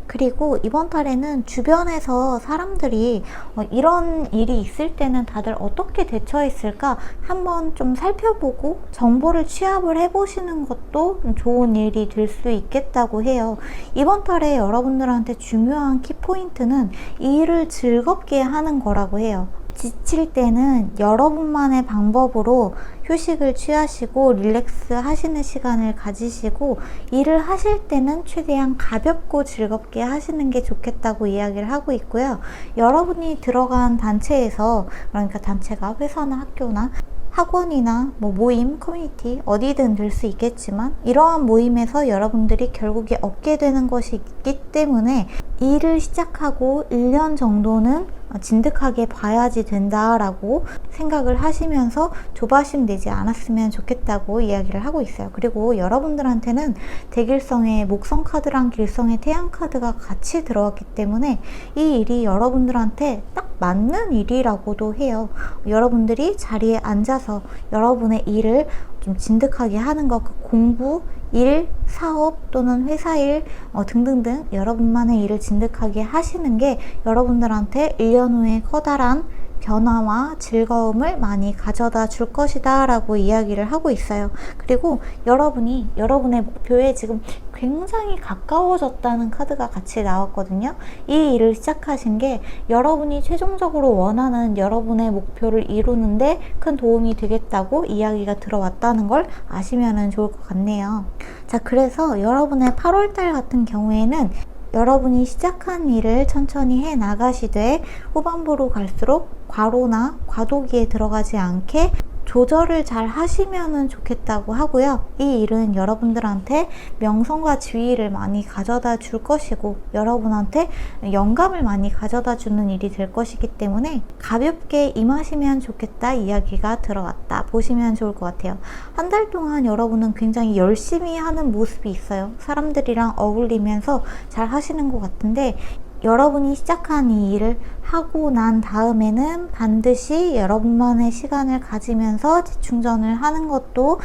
그리고 이번 달에는 주변에서 사람들이 이런 일이 있을 때는 다들 어떻게 대처했을까 한번 좀 살펴보고 정보를 취합을 해보시는 것도 좋은 일이 될 수 있겠다고 해요. 이번 달에 여러분들한테 중요한 키포인트는 이 일을 즐겁게 하는 거라고 해요. 지칠 때는 여러분만의 방법으로 휴식을 취하시고 릴렉스 하시는 시간을 가지시고, 일을 하실 때는 최대한 가볍고 즐겁게 하시는 게 좋겠다고 이야기를 하고 있고요. 여러분이 들어간 단체에서, 그러니까 단체가 회사나 학교나 학원이나 모임, 커뮤니티 어디든 될 수 있겠지만, 이러한 모임에서 여러분들이 결국에 얻게 되는 것이 있기 때문에 일을 시작하고 1년 정도는 진득하게 봐야지 된다라고 생각을 하시면서 조바심 내지 않았으면 좋겠다고 이야기를 하고 있어요. 그리고 여러분들한테는 대길성의 목성 카드랑 길성의 태양 카드가 같이 들어왔기 때문에 이 일이 여러분들한테 딱 맞는 일이라고도 해요. 여러분들이 자리에 앉아서 여러분의 일을 좀 진득하게 하는 것, 그 공부, 일, 사업 또는 회사 일 등등등 여러분만의 일을 진득하게 하시는 게 여러분들한테 1년 후에 커다란 변화와 즐거움을 많이 가져다 줄 것이다 라고 이야기를 하고 있어요. 그리고 여러분이 여러분의 목표에 지금 굉장히 가까워졌다는 카드가 같이 나왔거든요. 이 일을 시작하신 게 여러분이 최종적으로 원하는 여러분의 목표를 이루는데 큰 도움이 되겠다고 이야기가 들어왔다는 걸 아시면 좋을 것 같네요. 자, 그래서 여러분의 8월달 같은 경우에는 여러분이 시작한 일을 천천히 해 나가시되 후반부로 갈수록 과로나 과도기에 들어가지 않게 조절을 잘 하시면 좋겠다고 하고요. 이 일은 여러분들한테 명성과 지위를 많이 가져다 줄 것이고 여러분한테 영감을 많이 가져다 주는 일이 될 것이기 때문에 가볍게 임하시면 좋겠다 이야기가 들어왔다 보시면 좋을 것 같아요. 한 달 동안 여러분은 굉장히 열심히 하는 모습이 있어요. 사람들이랑 어울리면서 잘 하시는 것 같은데, 여러분이 시작한 이 일을 하고 난 다음에는 반드시 여러분만의 시간을 가지면서 재충전을 하는 것도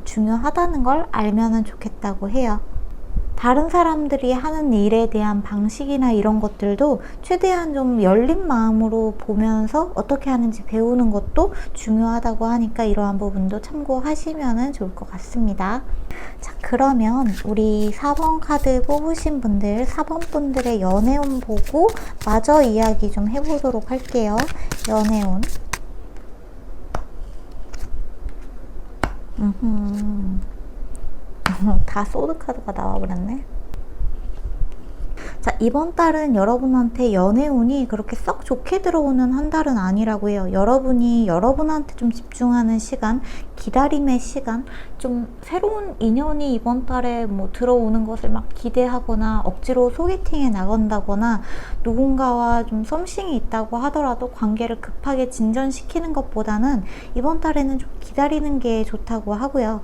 중요하다는 걸 알면 좋겠다고 해요. 다른 사람들이 하는 일에 대한 방식이나 이런 것들도 최대한 좀 열린 마음으로 보면서 어떻게 하는지 배우는 것도 중요하다고 하니까 이러한 부분도 참고하시면 좋을 것 같습니다. 자, 그러면 우리 4번 카드 뽑으신 분들, 4번 분들의 연애운 보고 마저 이야기 좀 해보도록 할게요. 연애운. 다 소드 카드가 나와버렸네. 자, 이번 달은 여러분한테 연애운이 그렇게 썩 좋게 들어오는 한 달은 아니라고 해요. 여러분이 여러분한테 좀 집중하는 시간, 기다림의 시간, 좀 새로운 인연이 이번 달에 뭐 들어오는 것을 막 기대하거나 억지로 소개팅에 나간다거나 누군가와 좀 썸씽이 있다고 하더라도 관계를 급하게 진전시키는 것보다는 이번 달에는 좀 기다리는 게 좋다고 하고요.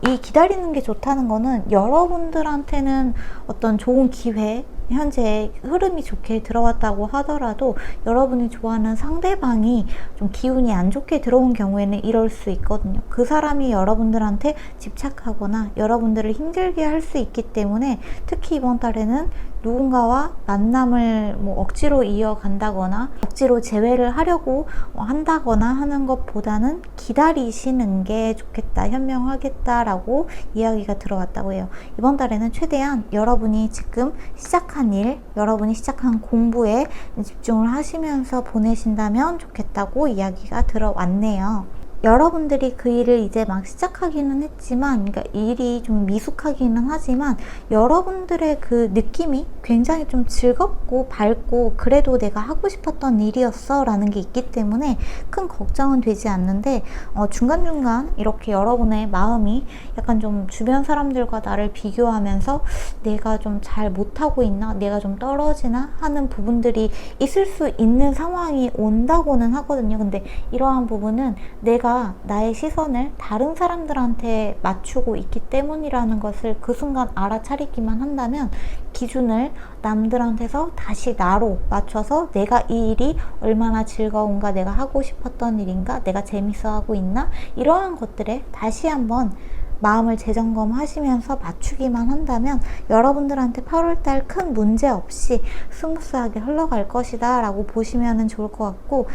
이 기다리는 게 좋다는 거는 여러분들한테는 어떤 좋은 기회, 현재 흐름이 좋게 들어왔다고 하더라도 여러분이 좋아하는 상대방이 좀 기운이 안 좋게 들어온 경우에는 이럴 수 있거든요. 그 사람이 여러분들한테 집착하거나 여러분들을 힘들게 할 수 있기 때문에 특히 이번 달에는 누군가와 만남을 뭐 억지로 이어간다거나 억지로 재회를 하려고 한다거나 하는 것보다는 기다리시는 게 좋겠다, 현명하겠다라고 이야기가 들어왔다고 해요. 이번 달에는 최대한 여러분이 지금 시작한 일, 여러분이 시작한 공부에 집중을 하시면서 보내신다면 좋겠다고 이야기가 들어왔네요. 여러분들이 그 일을 이제 막 시작하기는 했지만, 그러니까 일이 좀 미숙하기는 하지만 여러분들의 그 느낌이 굉장히 좀 즐겁고 밝고 그래도 내가 하고 싶었던 일이었어 라는 게 있기 때문에 큰 걱정은 되지 않는데 중간중간 이렇게 여러분의 마음이 약간 좀 주변 사람들과 나를 비교하면서 내가 좀 잘 못하고 있나, 내가 좀 떨어지나 하는 부분들이 있을 수 있는 상황이 온다고는 하거든요. 근데 이러한 부분은 내가 나의 시선을 다른 사람들한테 맞추고 있기 때문이라는 것을 그 순간 알아차리기만 한다면 기준을 남들한테서 다시 나로 맞춰서 내가 이 일이 얼마나 즐거운가, 내가 하고 싶었던 일인가, 내가 재밌어 하고 있나, 이러한 것들에 다시 한번 마음을 재점검하시면서 맞추기만 한다면 여러분들한테 8월달 큰 문제 없이 스무스하게 흘러갈 것이다 라고 보시면 좋을 것 같고,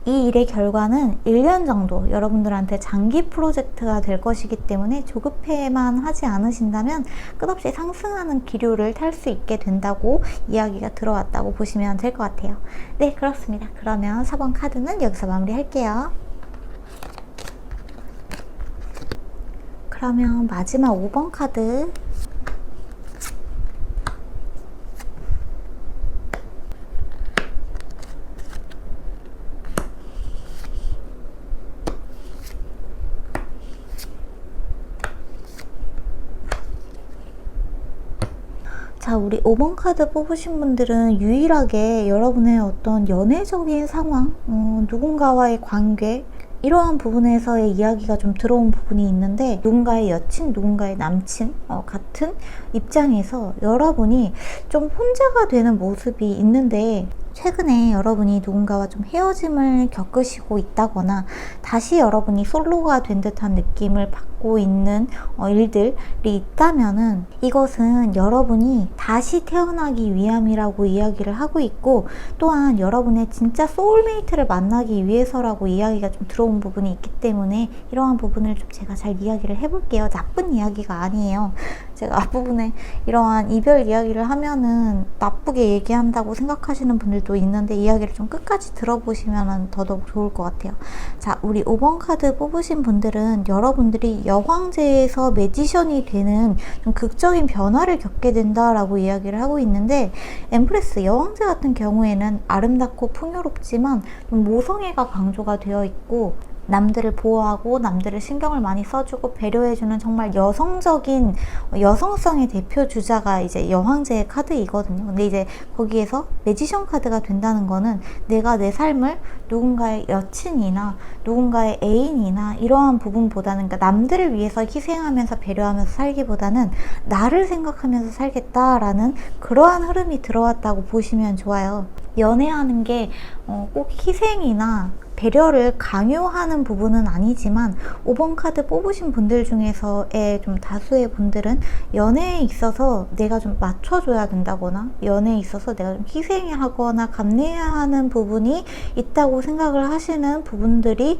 이 일의 결과는 1년 정도 여러분들한테 장기 프로젝트가 될 것이기 때문에 조급해만 하지 않으신다면 끝없이 상승하는 기류를 탈 수 있게 된다고 이야기가 들어왔다고 보시면 될 것 같아요. 네, 그렇습니다. 그러면 4번 카드는 여기서 마무리할게요. 그러면 마지막 5번 카드. 자, 우리 5번 카드 뽑으신 분들은 유일하게 여러분의 어떤 연애적인 상황, 누군가와의 관계, 이러한 부분에서의 이야기가 좀 들어온 부분이 있는데, 누군가의 여친, 누군가의 남친 같은 입장에서 여러분이 좀 혼자가 되는 모습이 있는데, 최근에 여러분이 누군가와 좀 헤어짐을 겪으시고 있다거나 다시 여러분이 솔로가 된 듯한 느낌을 받고 있는 일들이 있다면은 이것은 여러분이 다시 태어나기 위함이라고 이야기를 하고 있고, 또한 여러분의 진짜 소울메이트를 만나기 위해서라고 이야기가 좀 들어온 부분이 있기 때문에 이러한 부분을 좀 제가 잘 이야기를 해볼게요. 나쁜 이야기가 아니에요. 제가 앞부분에 이러한 이별 이야기를 하면은 나쁘게 얘기한다고 생각하시는 분들도 있는데 이야기를 좀 끝까지 들어보시면 더더욱 좋을 것 같아요. 자, 우리 5번 카드 뽑으신 분들은 여러분들이 여황제에서 매지션이 되는 좀 극적인 변화를 겪게 된다라고 이야기를 하고 있는데, 엠프레스 여황제 같은 경우에는 아름답고 풍요롭지만 좀 모성애가 강조가 되어 있고, 남들을 보호하고 남들을 신경을 많이 써주고 배려해주는 정말 여성적인 여성성의 대표 주자가 이제 여황제의 카드이거든요. 근데 이제 거기에서 매지션 카드가 된다는 거는 내가 내 삶을 누군가의 여친이나 누군가의 애인이나 이러한 부분보다는, 그러니까 남들을 위해서 희생하면서 배려하면서 살기보다는 나를 생각하면서 살겠다라는 그러한 흐름이 들어왔다고 보시면 좋아요. 연애하는 게 꼭 희생이나 배려를 강요하는 부분은 아니지만 5번 카드 뽑으신 분들 중에서의 좀 다수의 분들은 연애에 있어서 내가 좀 맞춰줘야 된다거나 연애에 있어서 내가 좀 희생하거나 감내해야 하는 부분이 있다고 생각을 하시는 부분들이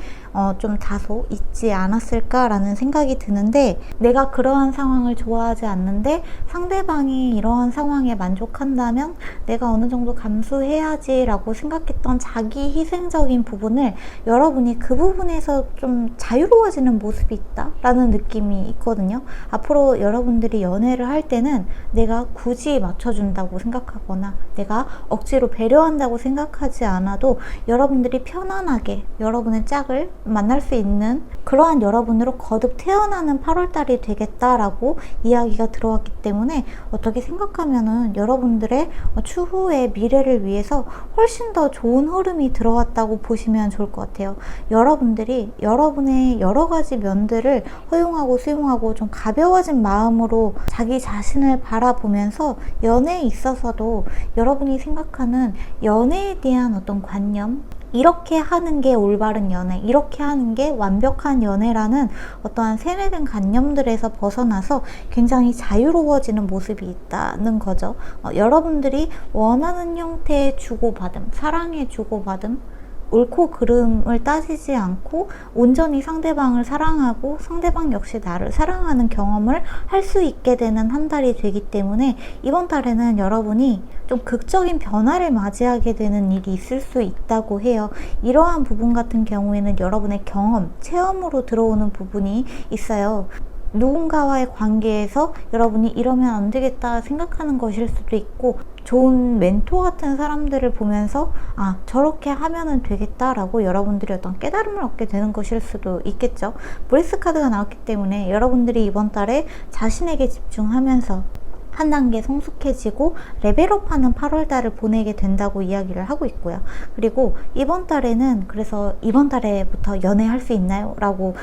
좀 다소 있지 않았을까라는 생각이 드는데, 내가 그러한 상황을 좋아하지 않는데 상대방이 이러한 상황에 만족한다면 내가 어느 정도 감수해야지 라고 생각했던 자기 희생적인 부분을 부분을 여러분이 그 부분에서 좀 자유로워지는 모습이 있다라는 느낌이 있거든요. 앞으로 여러분들이 연애를 할 때는 내가 굳이 맞춰준다고 생각하거나 내가 억지로 배려한다고 생각하지 않아도 여러분들이 편안하게 여러분의 짝을 만날 수 있는 그러한 여러분으로 거듭 태어나는 8월달이 되겠다라고 이야기가 들어왔기 때문에 어떻게 생각하면은 여러분들의 추후의 미래를 위해서 훨씬 더 좋은 흐름이 들어왔다고 보시면 좋을 것 같아요. 여러분들이 여러분의 여러 가지 면들을 허용하고 수용하고 좀 가벼워진 마음으로 자기 자신을 바라보면서 연애에 있어서도 여러분이 생각하는 연애에 대한 어떤 관념, 이렇게 하는 게 올바른 연애, 이렇게 하는 게 완벽한 연애라는 어떠한 세뇌된 관념들에서 벗어나서 굉장히 자유로워지는 모습이 있다는 거죠. 여러분들이 원하는 형태의 주고받음, 사랑의 주고받음, 옳고 그름을 따지지 않고 온전히 상대방을 사랑하고 상대방 역시 나를 사랑하는 경험을 할 수 있게 되는 한 달이 되기 때문에 이번 달에는 여러분이 좀 극적인 변화를 맞이하게 되는 일이 있을 수 있다고 해요. 이러한 부분 같은 경우에는 여러분의 경험, 체험으로 들어오는 부분이 있어요. 누군가와의 관계에서 여러분이 이러면 안 되겠다 생각하는 것일 수도 있고, 좋은 멘토 같은 사람들을 보면서 아, 저렇게 하면은 되겠다라고 여러분들이 어떤 깨달음을 얻게 되는 것일 수도 있겠죠. 브레스 카드가 나왔기 때문에 여러분들이 이번 달에 자신에게 집중하면서 한 단계 성숙해지고 레벨업하는 8월달을 보내게 된다고 이야기를 하고 있고요. 그리고 이번 달에는, 그래서 이번 달에부터 연애할 수 있나요? 라고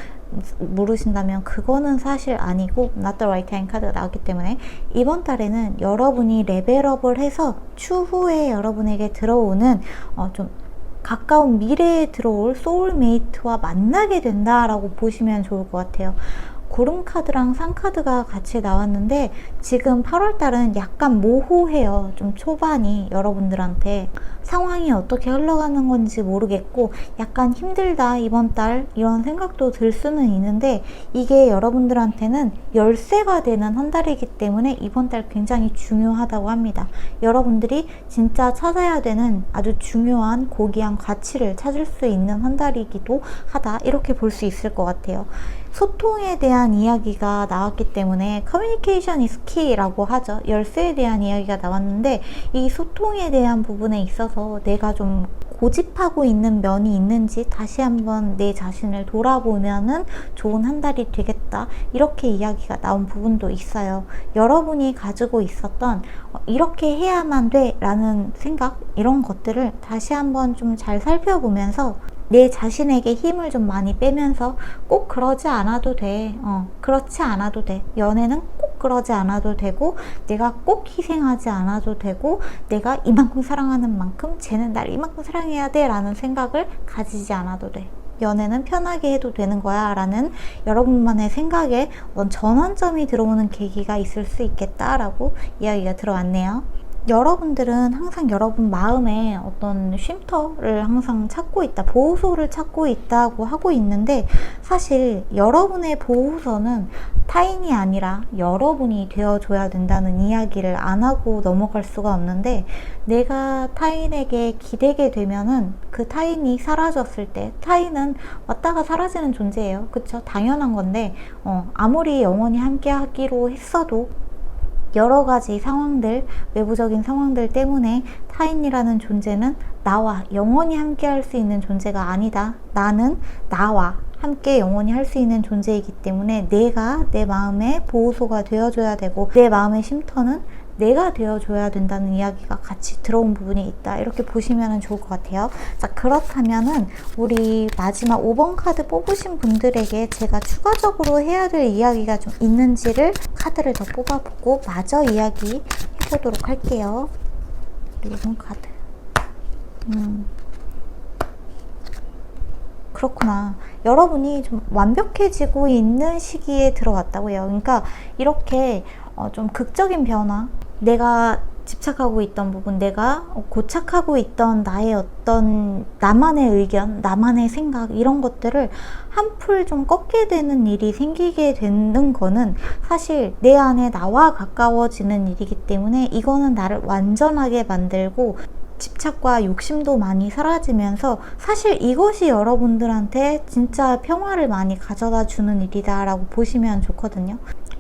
물으신다면 그거는 사실 아니고 Not the right time 카드가 나왔기 때문에 이번 달에는 여러분이 레벨업을 해서 추후에 여러분에게 들어오는 좀 가까운 미래에 들어올 소울메이트와 만나게 된다라고 보시면 좋을 것 같아요. 고름 카드랑 상 카드가 같이 나왔는데 지금 8월달은 약간 모호해요. 좀 초반이 여러분들한테 상황이 어떻게 흘러가는 건지 모르겠고 약간 힘들다 이번 달 이런 생각도 들 수는 있는데, 이게 여러분들한테는 열쇠가 되는 한 달이기 때문에 이번 달 굉장히 중요하다고 합니다. 여러분들이 진짜 찾아야 되는 아주 중요한 고귀한 가치를 찾을 수 있는 한 달이기도 하다, 이렇게 볼 수 있을 것 같아요. 소통에 대한 이야기가 나왔기 때문에 커뮤니케이션 is key라고 하죠. 열쇠에 대한 이야기가 나왔는데 이 소통에 대한 부분에 있어서 내가 좀 고집하고 있는 면이 있는지 다시 한번 내 자신을 돌아보면은 좋은 한 달이 되겠다, 이렇게 이야기가 나온 부분도 있어요. 여러분이 가지고 있었던 이렇게 해야만 돼 라는 생각, 이런 것들을 다시 한번 좀 잘 살펴보면서 내 자신에게 힘을 좀 많이 빼면서 꼭 그러지 않아도 돼. 그렇지 않아도 돼. 연애는 꼭 그러지 않아도 되고, 내가 꼭 희생하지 않아도 되고, 내가 이만큼 사랑하는 만큼 쟤는 날 이만큼 사랑해야 돼 라는 생각을 가지지 않아도 돼. 연애는 편하게 해도 되는 거야 라는 여러분만의 생각에 전환점이 들어오는 계기가 있을 수 있겠다라고 이야기가 들어왔네요. 여러분들은 항상 여러분 마음에 어떤 쉼터를 항상 찾고 있다, 보호소를 찾고 있다고 하고 있는데, 사실 여러분의 보호소는 타인이 아니라 여러분이 되어줘야 된다는 이야기를 안 하고 넘어갈 수가 없는데, 내가 타인에게 기대게 되면은 그 타인이 사라졌을 때, 타인은 왔다가 사라지는 존재예요. 그쵸? 당연한 건데 아무리 영원히 함께 하기로 했어도 여러 가지 상황들, 외부적인 상황들 때문에 타인이라는 존재는 나와 영원히 함께 할 수 있는 존재가 아니다. 나는 나와 함께 영원히 할 수 있는 존재이기 때문에 내가 내 마음의 보호소가 되어줘야 되고, 내 마음의 쉼터는 내가 되어줘야 된다는 이야기가 같이 들어온 부분이 있다, 이렇게 보시면 좋을 것 같아요. 자, 그렇다면은 우리 마지막 5번 카드 뽑으신 분들에게 제가 추가적으로 해야 될 이야기가 좀 있는지를 카드를 더 뽑아보고 마저 이야기 해보도록 할게요. 5번 카드. 그렇구나. 여러분이 좀 완벽해지고 있는 시기에 들어왔다고요. 그러니까 이렇게 좀 극적인 변화, 내가 집착하고 있던 부분, 내가 고착하고 있던 나의 어떤 나만의 의견, 나만의 생각, 이런 것들을 한풀 좀 꺾게 되는 일이 생기게 되는 거는 사실 내 안에 나와 가까워지는 일이기 때문에 이거는 나를 완전하게 만들고 집착과 욕심도 많이 사라지면서 사실 이것이 여러분들한테 진짜 평화를 많이 가져다 주는 일이다 라고 보시면 좋거든요.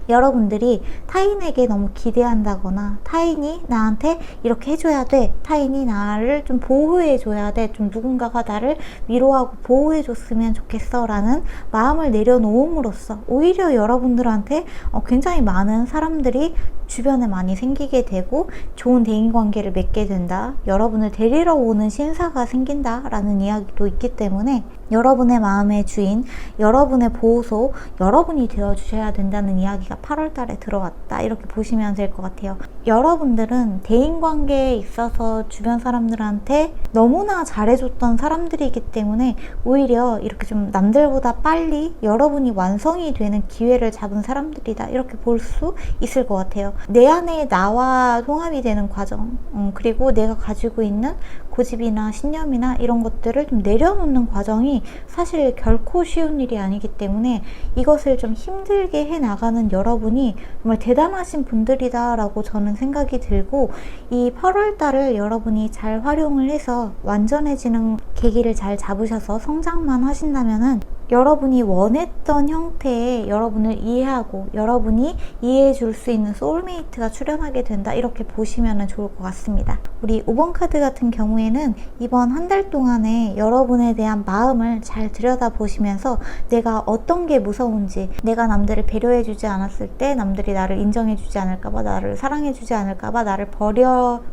여러분들이 타인에게 너무 기대한다거나 타인이 나한테 이렇게 해줘야 돼, 타인이 나를 좀 보호해줘야 돼, 좀 누군가가 나를 위로하고 보호해줬으면 좋겠어 라는 마음을 내려놓음으로써 오히려 여러분들한테 굉장히 많은 사람들이 주변에 많이 생기게 되고 좋은 대인관계를 맺게 된다, 여러분을 데리러 오는 신사가 생긴다 라는 이야기도 있기 때문에 여러분의 마음의 주인, 여러분의 보호소, 여러분이 되어주셔야 된다는 이야기가 8월 달에 들어왔다, 이렇게 보시면 될 것 같아요. 여러분들은 대인관계에 있어서 주변 사람들한테 너무나 잘해줬던 사람들이기 때문에 오히려 이렇게 좀 남들보다 빨리 여러분이 완성이 되는 기회를 잡은 사람들이다, 이렇게 볼 수 있을 것 같아요. 내 안에 나와 통합이 되는 과정, 그리고 내가 가지고 있는 고집이나 신념이나 이런 것들을 좀 내려놓는 과정이 사실 결코 쉬운 일이 아니기 때문에 이것을 좀 힘들게 해 나가는 여러분이 정말 대단하신 분들이다 라고 저는 생각이 들고, 이 8월 달을 여러분이 잘 활용을 해서 완전해지는 계기를 잘 잡으셔서 성장만 하신다면은 여러분이 원했던 형태의 여러분을 이해하고 여러분이 이해해 줄 수 있는 소울메이트가 출현하게 된다, 이렇게 보시면 좋을 것 같습니다. 우리 5번 카드 같은 경우에는 이번 한 달 동안에 여러분에 대한 마음을 잘 들여다보시면서 내가 어떤 게 무서운지, 내가 남들을 배려해 주지 않았을 때 남들이 나를 인정해 주지 않을까봐, 나를 사랑해 주지 않을까봐, 나를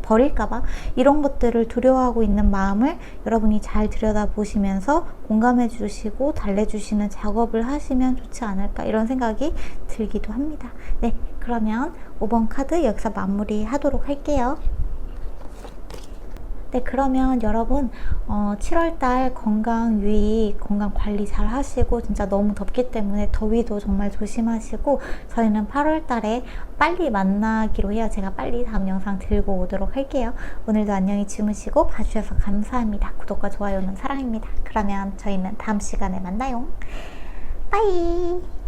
버릴까봐, 이런 것들을 두려워하고 있는 마음을 여러분이 잘 들여다보시면서 공감해 주시고 달래주시는 작업을 하시면 좋지 않을까, 이런 생각이 들기도 합니다. 네, 그러면 5번 카드 여기서 마무리 하도록 할게요. 네, 그러면 여러분 7월달 건강 유의, 건강 관리 잘 하시고, 진짜 너무 덥기 때문에 더위도 정말 조심하시고, 저희는 8월달에 빨리 만나기로 해요. 제가 빨리 다음 영상 들고 오도록 할게요. 오늘도 안녕히 주무시고 봐주셔서 감사합니다. 구독과 좋아요는 사랑입니다. 그러면 저희는 다음 시간에 만나요. 빠이.